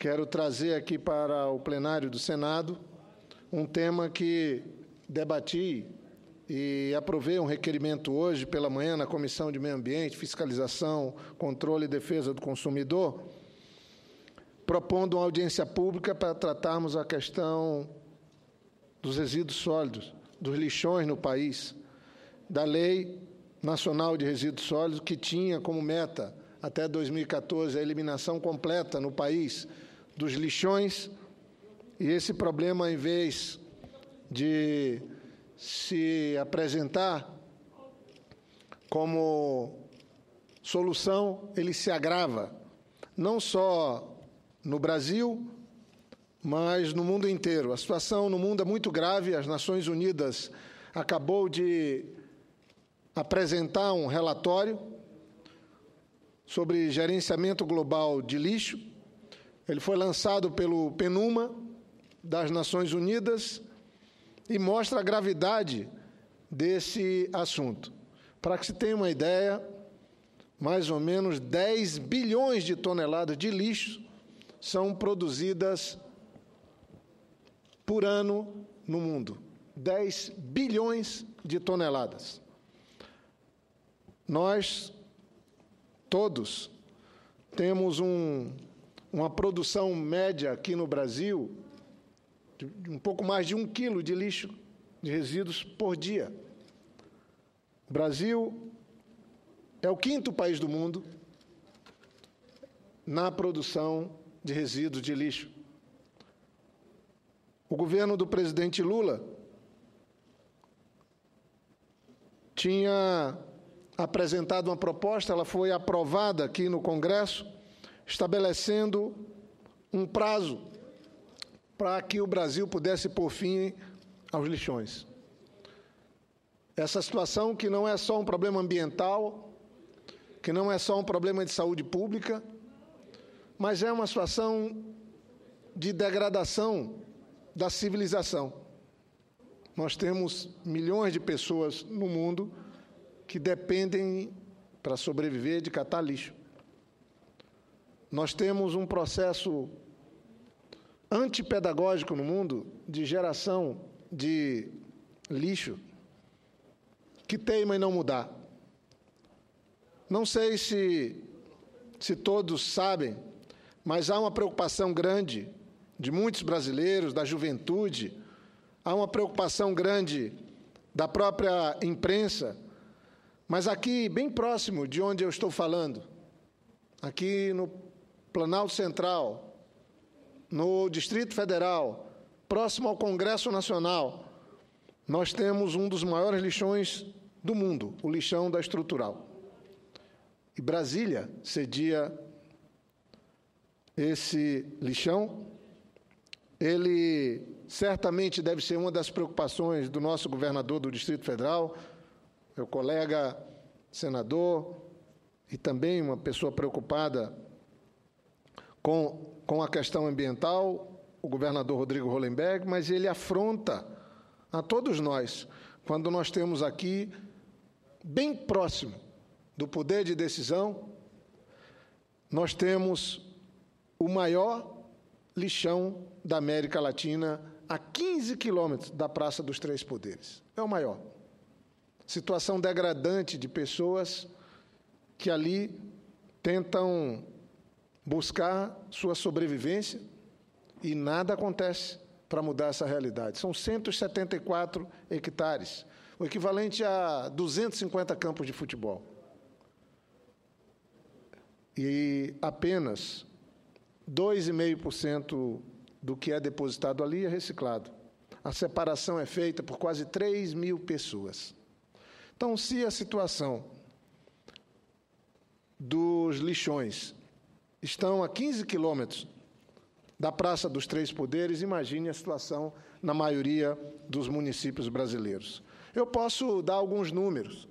quero trazer aqui para o plenário do Senado um tema que debati e aprovei um requerimento hoje pela manhã na Comissão de Meio Ambiente, Fiscalização, Controle e Defesa do Consumidor, propondo uma audiência pública para tratarmos a questão dos resíduos sólidos, dos lixões no país, da Lei Nacional de Resíduos Sólidos, que tinha como meta, até 2014, a eliminação completa no país dos lixões, e esse problema, em vez de se apresentar como solução, ele se agrava, não só no Brasil, mas no mundo inteiro. A situação no mundo é muito grave. As Nações Unidas acabou de apresentar um relatório sobre gerenciamento global de lixo. Ele foi lançado pelo PNUMA das Nações Unidas e mostra a gravidade desse assunto. Para que se tenha uma ideia, mais ou menos 10 bilhões de toneladas de lixo são produzidas por ano no mundo. 10 bilhões de toneladas. Nós, todos, temos uma produção média aqui no Brasil de um pouco mais de 1 quilo de lixo, de resíduos, por dia. O Brasil é o 5º país do mundo na produção de resíduos de lixo. O governo do presidente Lula tinha apresentado uma proposta, ela foi aprovada aqui no Congresso, estabelecendo um prazo para que o Brasil pudesse pôr fim aos lixões. Essa situação que não é só um problema ambiental, que não é só um problema de saúde pública, mas é uma situação de degradação da civilização. Nós temos milhões de pessoas no mundo que dependem, para sobreviver, de catar lixo. Nós temos um processo antipedagógico no mundo de geração de lixo que teima em não mudar. Não sei se todos sabem, mas há uma preocupação grande de muitos brasileiros, da juventude, há uma preocupação grande da própria imprensa, mas aqui, bem próximo de onde eu estou falando, aqui no Planalto Central, no Distrito Federal, próximo ao Congresso Nacional, nós temos um dos maiores lixões do mundo, o lixão da Estrutural. E Brasília cedia esse lixão. Ele certamente deve ser uma das preocupações do nosso governador do Distrito Federal, meu colega senador, e também uma pessoa preocupada com a questão ambiental, o governador Rodrigo Hollenberg, mas ele afronta a todos nós, quando nós temos aqui, bem próximo do poder de decisão, nós temos o maior lixão da América Latina, a 15 quilômetros da Praça dos Três Poderes. É o maior. Situação degradante de pessoas que ali tentam buscar sua sobrevivência e nada acontece para mudar essa realidade. São 174 hectares, o equivalente a 250 campos de futebol. E apenas 2,5% do que é depositado ali é reciclado. A separação é feita por quase 3 mil pessoas. Então, se a situação dos lixões estão a 15 quilômetros da Praça dos Três Poderes, imagine a situação na maioria dos municípios brasileiros. Eu posso dar alguns números.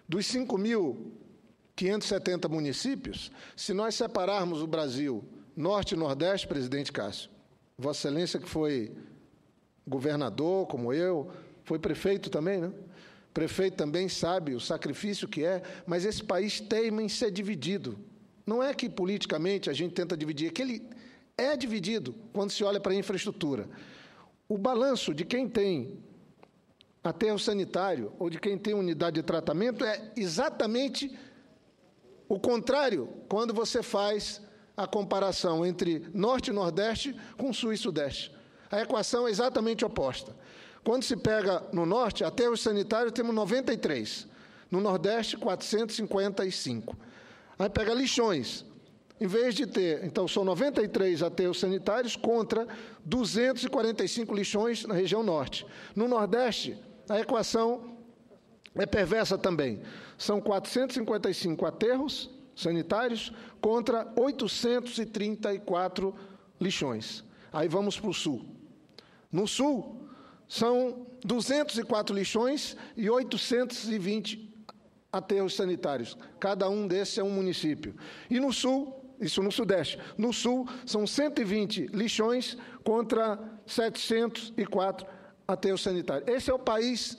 Dos 5.570 municípios, se nós separarmos o Brasil Norte e Nordeste, presidente Cássio, Vossa Excelência, que foi governador, como eu, foi prefeito também, né? Prefeito também sabe o sacrifício que é, mas esse país teima em ser dividido. Não é que politicamente a gente tenta dividir, é que é dividido quando se olha para a infraestrutura. O balanço de quem tem aterro sanitário ou de quem tem unidade de tratamento é exatamente o contrário quando você faz a comparação entre Norte e Nordeste com Sul e Sudeste. A equação é exatamente oposta. Quando se pega no Norte, aterros sanitários temos 93, no Nordeste 455. Aí pega lixões. Em vez de ter, então, são 93 aterros sanitários contra 245 lixões na região Norte. No Nordeste, a equação é perversa também. São 455 aterros sanitários contra 834 lixões. Aí vamos para o Sul. No Sul, são 204 lixões e 820 aterros sanitários. Cada um desses é um município. E no Sul, isso no Sudeste, no Sul, são 120 lixões contra 704 aterros sanitários. Esse é o país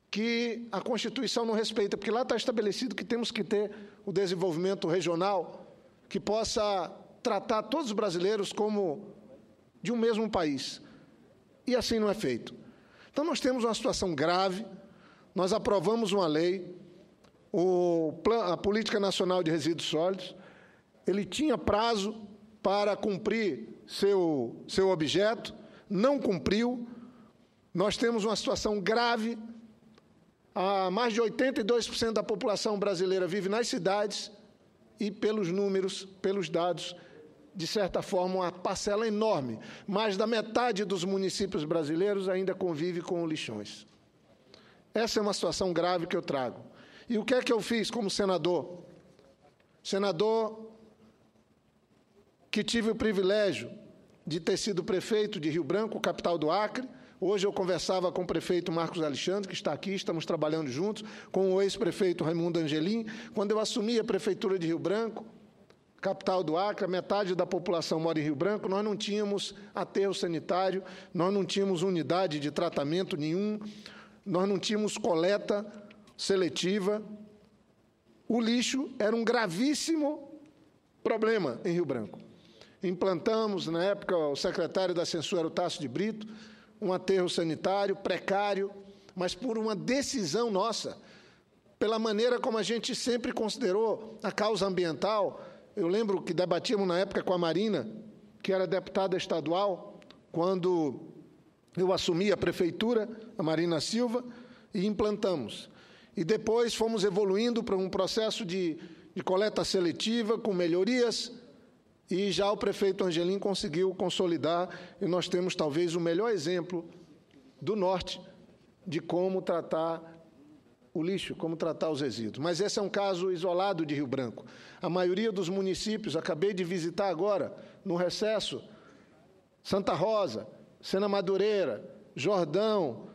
que a Constituição não respeita, porque lá está estabelecido que temos que ter o desenvolvimento regional que possa tratar todos os brasileiros como de um mesmo país. E assim não é feito. Então, nós temos uma situação grave, nós aprovamos uma lei, a Política Nacional de Resíduos Sólidos, ele tinha prazo para cumprir seu objeto, não cumpriu. Nós temos uma situação grave. Mais de 82% da população brasileira vive nas cidades e, pelos números, pelos dados, de certa forma, uma parcela enorme, mais da metade dos municípios brasileiros ainda convive com lixões. Essa é uma situação grave que eu trago. E o que é que eu fiz como senador? Senador que tive o privilégio de ter sido prefeito de Rio Branco, capital do Acre. Hoje eu conversava com o prefeito Marcos Alexandre, que está aqui, estamos trabalhando juntos, com o ex-prefeito Raimundo Angelim. Quando eu assumi a prefeitura de Rio Branco, capital do Acre, a metade da população mora em Rio Branco, nós não tínhamos aterro sanitário, nós não tínhamos unidade de tratamento nenhum, nós não tínhamos coleta seletiva. O lixo era um gravíssimo problema em Rio Branco. Implantamos, na época, o secretário da Censura era o Tasso de Brito, um aterro sanitário precário, mas por uma decisão nossa, pela maneira como a gente sempre considerou a causa ambiental. Eu lembro que debatíamos na época com a Marina, que era deputada estadual, quando eu assumi a prefeitura, a Marina Silva, e implantamos. E depois fomos evoluindo para um processo de coleta seletiva, com melhorias, e já o prefeito Angelim conseguiu consolidar, e nós temos talvez o melhor exemplo do Norte de como tratar o lixo, como tratar os resíduos. Mas esse é um caso isolado de Rio Branco. A maioria dos municípios, acabei de visitar agora, no recesso, Santa Rosa, Sena Madureira, Jordão,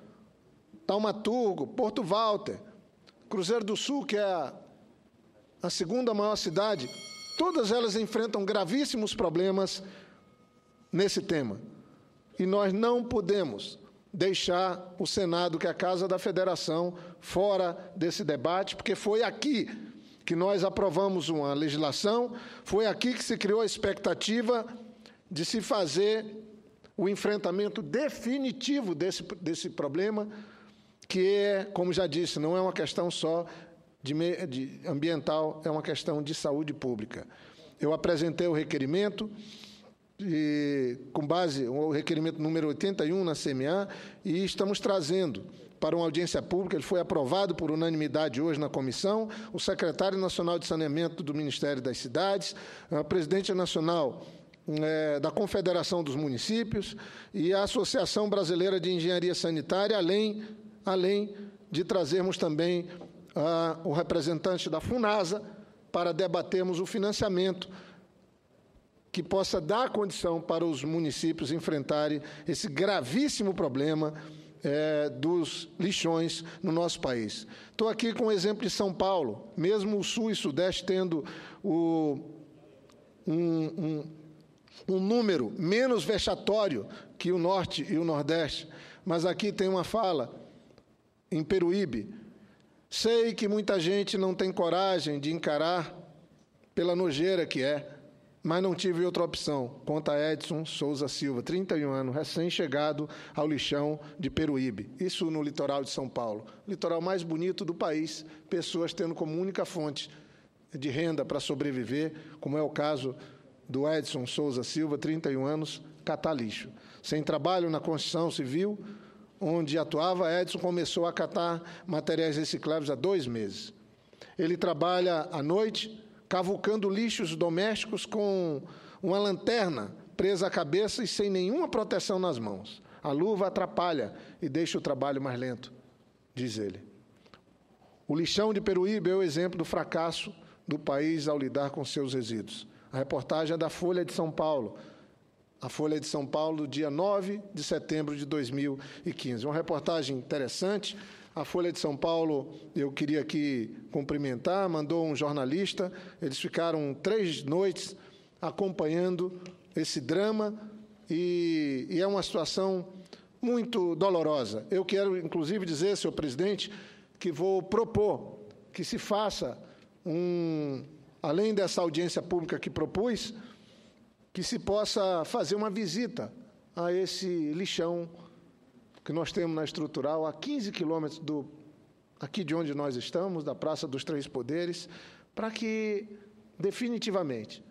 Taumaturgo, Porto Walter, Cruzeiro do Sul, que é a segunda maior cidade, todas elas enfrentam gravíssimos problemas nesse tema. E nós não podemos deixar o Senado, que é a Casa da Federação, fora desse debate, porque foi aqui que nós aprovamos uma legislação, foi aqui que se criou a expectativa de se fazer o enfrentamento definitivo desse problema, que é, como já disse, não é uma questão só de ambiental, é uma questão de saúde pública. Eu apresentei o requerimento, com base no requerimento número 81 na CMA, e estamos trazendo para uma audiência pública. Ele foi aprovado por unanimidade hoje na comissão, o secretário nacional de saneamento do Ministério das Cidades, a presidente nacional da Confederação dos Municípios e a Associação Brasileira de Engenharia Sanitária, além de trazermos também o representante da FUNASA para debatermos o financiamento que possa dar condição para os municípios enfrentarem esse gravíssimo problema dos lixões no nosso país. Estou aqui com o exemplo de São Paulo, mesmo o Sul e o Sudeste tendo um número menos vexatório que o Norte e o Nordeste, mas aqui tem uma fala em Peruíbe: sei que muita gente não tem coragem de encarar pela nojeira que é, mas não tive outra opção, conta Edson Souza Silva, 31 anos, recém-chegado ao lixão de Peruíbe, isso no litoral de São Paulo, litoral mais bonito do país, pessoas tendo como única fonte de renda para sobreviver, como é o caso do Edson Souza Silva, 31 anos, catar lixo. Sem trabalho na construção civil, onde atuava, Edson começou a catar materiais recicláveis há 2 meses. Ele trabalha à noite, cavucando lixos domésticos com uma lanterna presa à cabeça e sem nenhuma proteção nas mãos. A luva atrapalha e deixa o trabalho mais lento, diz ele. O lixão de Peruíbe é o exemplo do fracasso do país ao lidar com seus resíduos. A reportagem é da Folha de São Paulo, a Folha de São Paulo, dia 9 de setembro de 2015. Uma reportagem interessante. A Folha de São Paulo, eu queria aqui cumprimentar, mandou um jornalista, eles ficaram 3 noites acompanhando esse drama e é uma situação muito dolorosa. Eu quero, inclusive, dizer, senhor presidente, que vou propor que se faça, além dessa audiência pública que propus, que se possa fazer uma visita a esse lixão que nós temos na Estrutural, a 15 quilômetros aqui de onde nós estamos, da Praça dos Três Poderes, para que, definitivamente,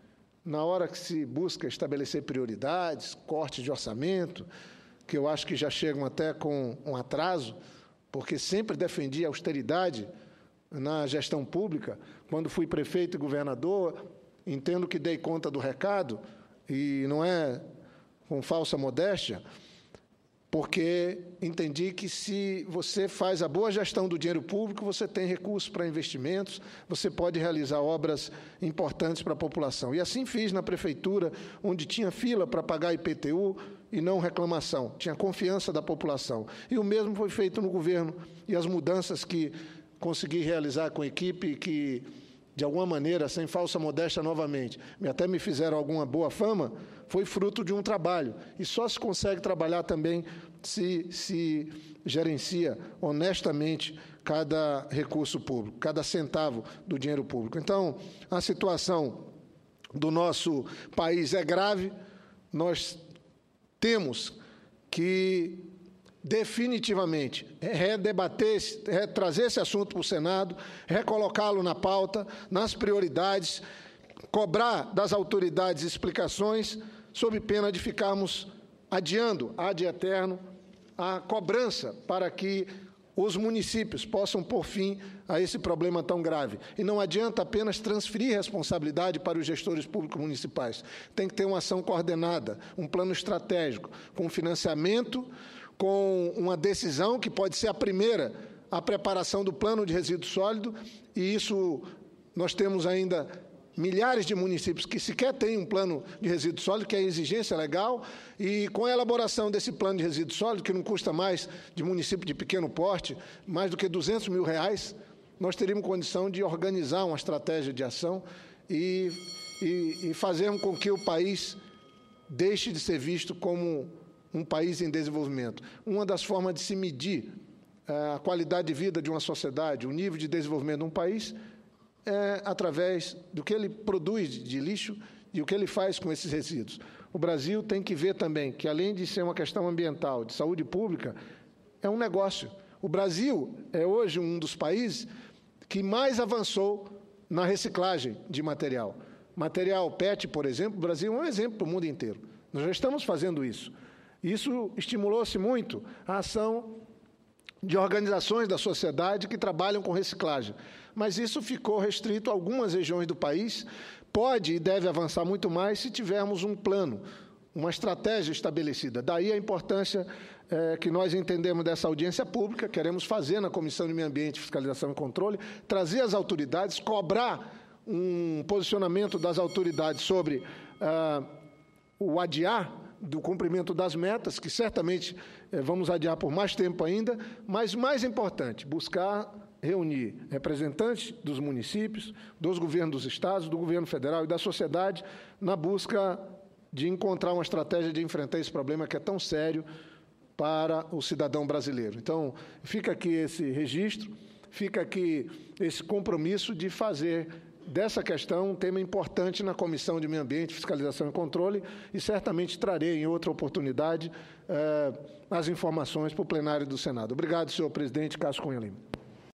na hora que se busca estabelecer prioridades, cortes de orçamento, que eu acho que já chegam até com um atraso, porque sempre defendi a austeridade na gestão pública. Quando fui prefeito e governador, entendo que dei conta do recado, e não é com falsa modéstia, porque entendi que se você faz a boa gestão do dinheiro público, você tem recursos para investimentos, você pode realizar obras importantes para a população. E assim fiz na prefeitura, onde tinha fila para pagar IPTU e não reclamação, tinha confiança da população. E o mesmo foi feito no governo, e as mudanças que consegui realizar com a equipe, que, de alguma maneira, sem falsa modéstia novamente, até me fizeram alguma boa fama, foi fruto de um trabalho. E só se consegue trabalhar também se gerencia honestamente cada recurso público, cada centavo do dinheiro público. Então, a situação do nosso país é grave, nós temos que definitivamente redebater, trazer esse assunto para o Senado, recolocá-lo na pauta, nas prioridades, cobrar das autoridades explicações, sob pena de ficarmos adiando ad eterno a cobrança para que os municípios possam pôr fim a esse problema tão grave. E não adianta apenas transferir responsabilidade para os gestores públicos municipais. Tem que ter uma ação coordenada, um plano estratégico, com financiamento, com uma decisão que pode ser a primeira, a preparação do plano de resíduo sólido, e isso nós temos ainda milhares de municípios que sequer têm um plano de resíduo sólido, que é exigência legal, e com a elaboração desse plano de resíduo sólido, que não custa mais, de município de pequeno porte, mais do que R$200 mil, nós teríamos condição de organizar uma estratégia de ação e fazermos com que o país deixe de ser visto como um país em desenvolvimento. Uma das formas de se medir a qualidade de vida de uma sociedade, o nível de desenvolvimento de um país, é através do que ele produz de lixo e o que ele faz com esses resíduos. O Brasil tem que ver também que, além de ser uma questão ambiental, de saúde pública, é um negócio. O Brasil é hoje um dos países que mais avançou na reciclagem de material. Material PET, por exemplo, o Brasil é um exemplo para o mundo inteiro. Nós já estamos fazendo isso. Isso estimulou-se muito a ação de organizações da sociedade que trabalham com reciclagem. Mas isso ficou restrito a algumas regiões do país. Pode e deve avançar muito mais se tivermos um plano, uma estratégia estabelecida. Daí a importância que nós entendemos dessa audiência pública, queremos fazer na Comissão de Meio Ambiente, Fiscalização e Controle, trazer as autoridades, cobrar um posicionamento das autoridades sobre o adiar do cumprimento das metas, que certamente vamos adiar por mais tempo ainda, mas, mais importante, buscar reunir representantes dos municípios, dos governos dos estados, do governo federal e da sociedade, na busca de encontrar uma estratégia de enfrentar esse problema que é tão sério para o cidadão brasileiro. Então, fica aqui esse registro, fica aqui esse compromisso de fazer dessa questão um tema importante na Comissão de Meio Ambiente, Fiscalização e Controle, e certamente trarei em outra oportunidade as informações para o plenário do Senado. Obrigado, senhor presidente Cássio Cunha Lima.